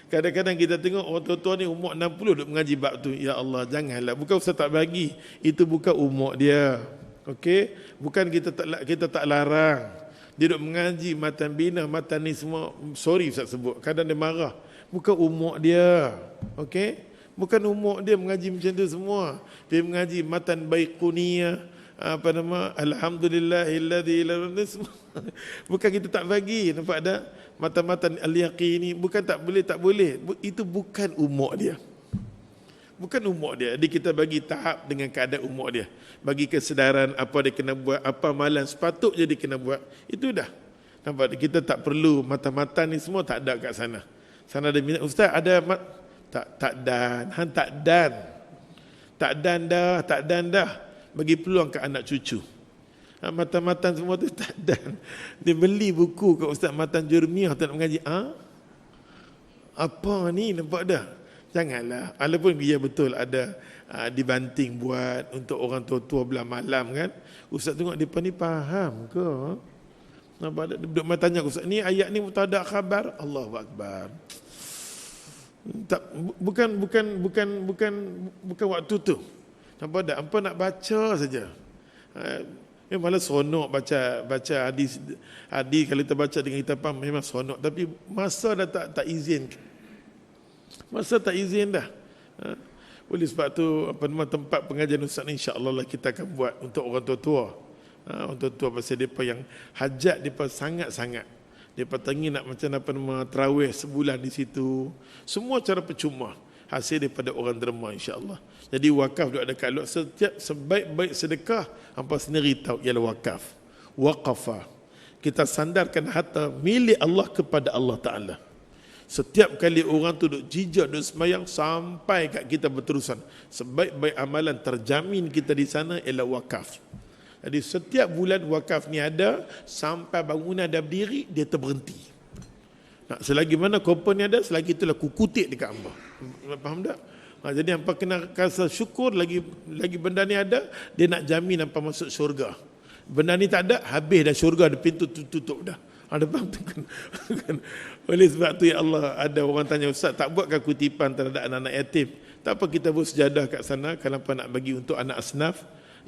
Kadang-kadang kita tengok orang tua-tua ni umur 60 duk mengaji bab tu. Ya Allah, janganlah. Bukan ustaz tak bagi. Itu bukan umur dia. Okey? Bukan kita tak larang. Dia duk mengaji matan bina, matan ni semua. Sorry ustaz sebut. Kadang dia marah. Bukan umur dia. Okey? Bukan umur dia mengaji macam tu semua. Dia mengaji matan baiquniyah, apa nama, alhamdulillahilladzi bukan kita tak bagi, nampak tak? Matan-matan al-yaqini, bukan tak boleh. Itu bukan umur dia. Bukan umur dia. Jadi kita bagi tahap dengan keadaan umur dia. Bagi kesedaran apa dia kena buat, apa amalan sepatutnya dia kena buat. Itu dah. Nampak tak? Kita tak perlu matan-matan ni semua tak ada kat sana. Sana ada minat, ustaz ada tak dan dah bagi peluang ke anak cucu. Matan-matan semua tu tak dan. Dia beli buku kat ustaz matan jurmiyah tak nak mengaji. Apa ni, nampak dah. Janganlah. Walaupun dia betul ada dibanting buat untuk orang tua-tua belah malam kan. Ustaz tengok depa ni faham ke? Nampak dah. Duduk tanya ustaz ni ayat ni mutadak khabar. Allahu akbar. Tak, bukan waktu tu. Nampak tak? Hampa nak baca saja. Malah seronok baca hadis kalau kita baca dengan kita faham memang seronok, tapi masa dah tak izin. Masa tak izin dah. Oleh sebab tu apa nama tempat pengajian ustaz ni insya-Allah kita akan buat untuk orang tua-tua. Orang tua-tua pasal depa yang hajat depa sangat-sangat. Dia patangin nak macam apa nama tarawih sebulan di situ. Semua cara percuma. Hasil daripada orang derma insya-Allah. Jadi wakaf duk ada kat luar, setiap sebaik-baik sedekah hangpa sendiri tahu ialah wakaf. Waqafa. Kita sandarkan harta milik Allah kepada Allah Taala. Setiap kali orang tu duk jijak duk sembahyang sampai kat kita berterusan. Sebaik-baik amalan terjamin kita di sana ialah wakaf. Jadi setiap bulan wakaf ni ada sampai bangunan dah berdiri, dia terberhenti. Selagi mana kompon ni ada, selagi itulah kukutik dekat hamba. Faham tak? Jadi hampa kena rasa syukur lagi benda ni ada, dia nak jamin hampa masuk syurga. Benda ni tak ada, habis dah syurga, ada pintu tutup dah. Ada faham tu kan? Oleh sebab tu ya Allah, ada orang tanya ustaz, tak buatkah kutipan terhadap anak-anak yatim? Tak apa, kita buat sejadah kat sana kalau hampa nak bagi untuk anak asnaf.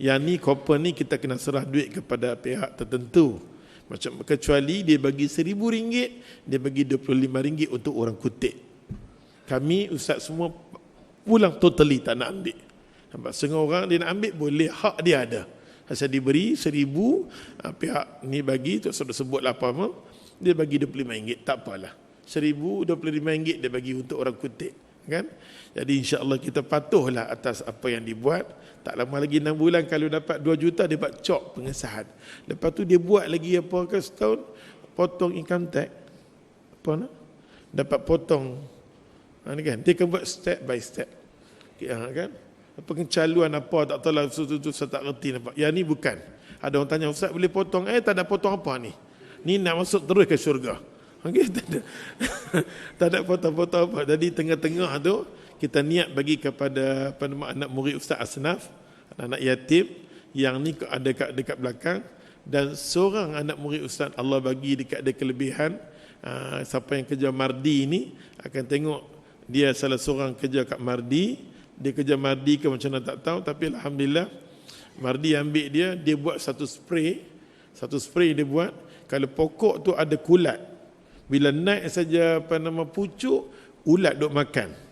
Yang ni kupon ni kita kena serah duit kepada pihak tertentu. Macam kecuali dia bagi RM1,000, dia bagi RM25 untuk orang kutip. Kami ustaz semua pulang totally tak nak ambil. Nampak setengah orang dia nak ambil boleh, hak dia ada. Asal diberi RM1,000, pihak ni bagi tu sudah sebut lah apa, dia bagi RM25, tak apalah. RM1,000, RM25 dia bagi untuk orang kutip, kan? Jadi insya-Allah kita patuhlah atas apa yang dibuat. Tak lama lagi 6 bulan kalau dapat 2 juta dia buat cop pengesahan. Lepas tu dia buat lagi apa ke setahun, potong income tax. Apa nak? Dapat potong. Ni kan dia akan buat step by step. Kan? Apa kecaluan apa tak tahu lah, tu saya tak reti nampak. Yang ni bukan. Ada orang tanya ustaz boleh potong, tak ada potong apa ni? Ni nak masuk terus ke syurga. Okey, tak ada. Tak ada potong-potong apa. Jadi tengah-tengah tu kita niat bagi kepada anak murid Ustaz Asnaf, anak yatim yang ni ada dekat belakang, dan seorang anak murid Ustaz Allah bagi dekat dia kelebihan. Siapa yang kerja Mardi ni akan tengok dia salah seorang kerja kat Mardi. Dia kerja Mardi ke macam mana tak tahu, tapi alhamdulillah Mardi ambil dia buat satu spray dia buat. Kalau pokok tu ada kulat, bila naik saja pucuk, ulat duk makan.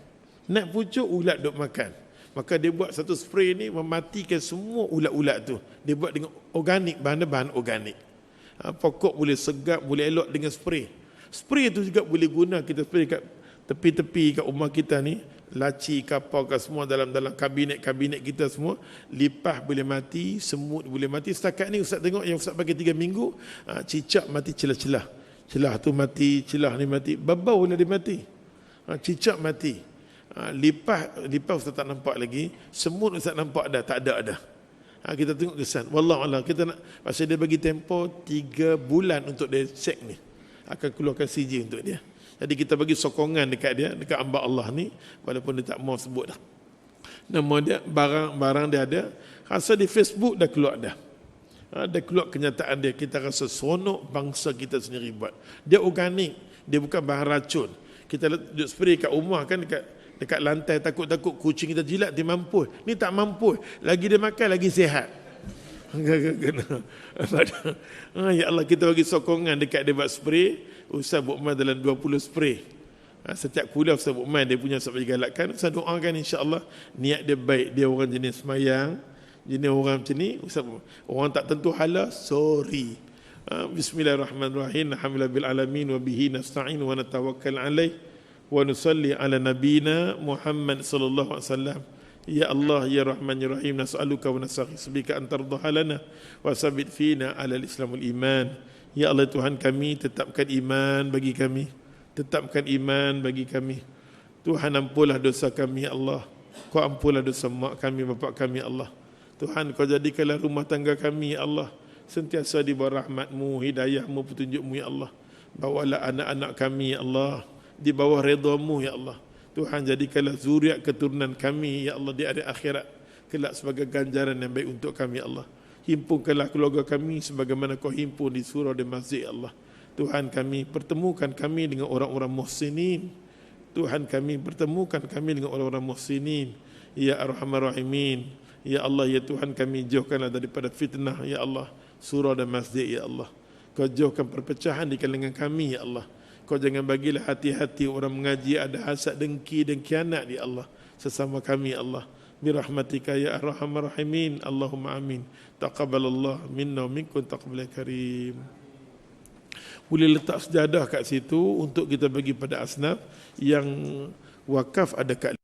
Naik pucuk, ulat duk makan. Maka dia buat satu spray ni mematikan semua ulat-ulat tu. Dia buat dengan organik, bahan organik. Pokok boleh segap, boleh elok dengan spray. Spray itu juga boleh guna kita spray kat tepi-tepi kat rumah kita ni, laci, kapau kat semua dalam kabinet-kabinet kita semua, lipah boleh mati, semut boleh mati. Setakat ni Ustaz tengok yang Ustaz pakai 3 minggu, cicak mati celah-celah. Celah tu mati, celah ni mati, babau dah dia mati. Cicak mati. Lipah Ustaz tak nampak lagi, semut Ustaz nampak dah, tak ada dah. Kita tengok kesan. Wallahualam, kita nak, pasal dia bagi tempoh 3 bulan untuk dia cek ni, akan keluarkan CJ untuk dia. Jadi kita bagi sokongan dekat dia, dekat hamba Allah ni, walaupun dia tak mau sebut dah nama dia, barang dia ada. Rasa di Facebook dah keluar dah. Dah keluar kenyataan dia. Kita rasa seronok bangsa kita sendiri buat. Dia organik, dia bukan bahan racun. Kita duduk spray kat rumah kan, dekat lantai, takut-takut kucing kita jilat, dia mampu. Ni tak mampu, lagi dia makan lagi sihat. Ya Allah, kita bagi sokongan dekat dia buat spray. Ustaz Bukman dalam 20 spray. Setiap kuliah Ustaz Bukman dia punya Ustaz bagi galakkan. Ustaz doakan insya-Allah niat dia baik, dia orang jenis semayang, jenis orang macam ni. Ustaz, orang tak tentu hala, sorry. Bismillahirrahmanirrahim. Alhamdulillah bil alamin wa bihi nasta'in wa natawakkal alaih wa nusalli ala nabina Muhammad sallallahu alaihi wasallam. Ya Allah ya Rahman ya Rahim, nas'aluka wa nastaghfir bika an tardha lana wa sabit fina ala al-islam wal iman. Ya Allah Tuhan kami, tetapkan iman bagi kami, tetapkan iman bagi kami. Tuhan ampunlah dosa kami ya Allah. Kau ampunlah dosa mak kami, bapak kami ya Allah. Tuhan kau jadikanlah rumah tangga kami ya Allah sentiasa di bawah rahmat-Mu, hidayah-Mu, petunjuk-Mu ya Allah. Bawalah anak-anak kami ya Allah di bawah redha-Mu ya Allah. Tuhan jadikanlah zuriat keturunan kami ya Allah di hari akhirat kelak sebagai ganjaran yang baik untuk kami ya Allah. Himpunkanlah keluarga kami sebagaimana kau himpun di surau dan masjid ya Allah. Tuhan kami, pertemukan kami dengan orang-orang muhsinin. Tuhan kami, pertemukan kami dengan orang-orang muhsinin. Ya Arhamar Rahimin. Ya Allah, ya Tuhan kami, jauhkanlah daripada fitnah ya Allah, surau dan masjid ya Allah. Kau jauhkan perpecahan di kalangan kami ya Allah. Kau jangan bagilah hati-hati orang mengaji ada hasad, dengki dan khianat ya Allah sesama kami ya Allah. Birahmatika ya Arhamar Rahimin. Allahumma amin. Taqabbalallah minna wa minkum taqabbal karim. Boleh letak sejadah kat situ untuk kita bagi pada asnaf yang wakaf ada kat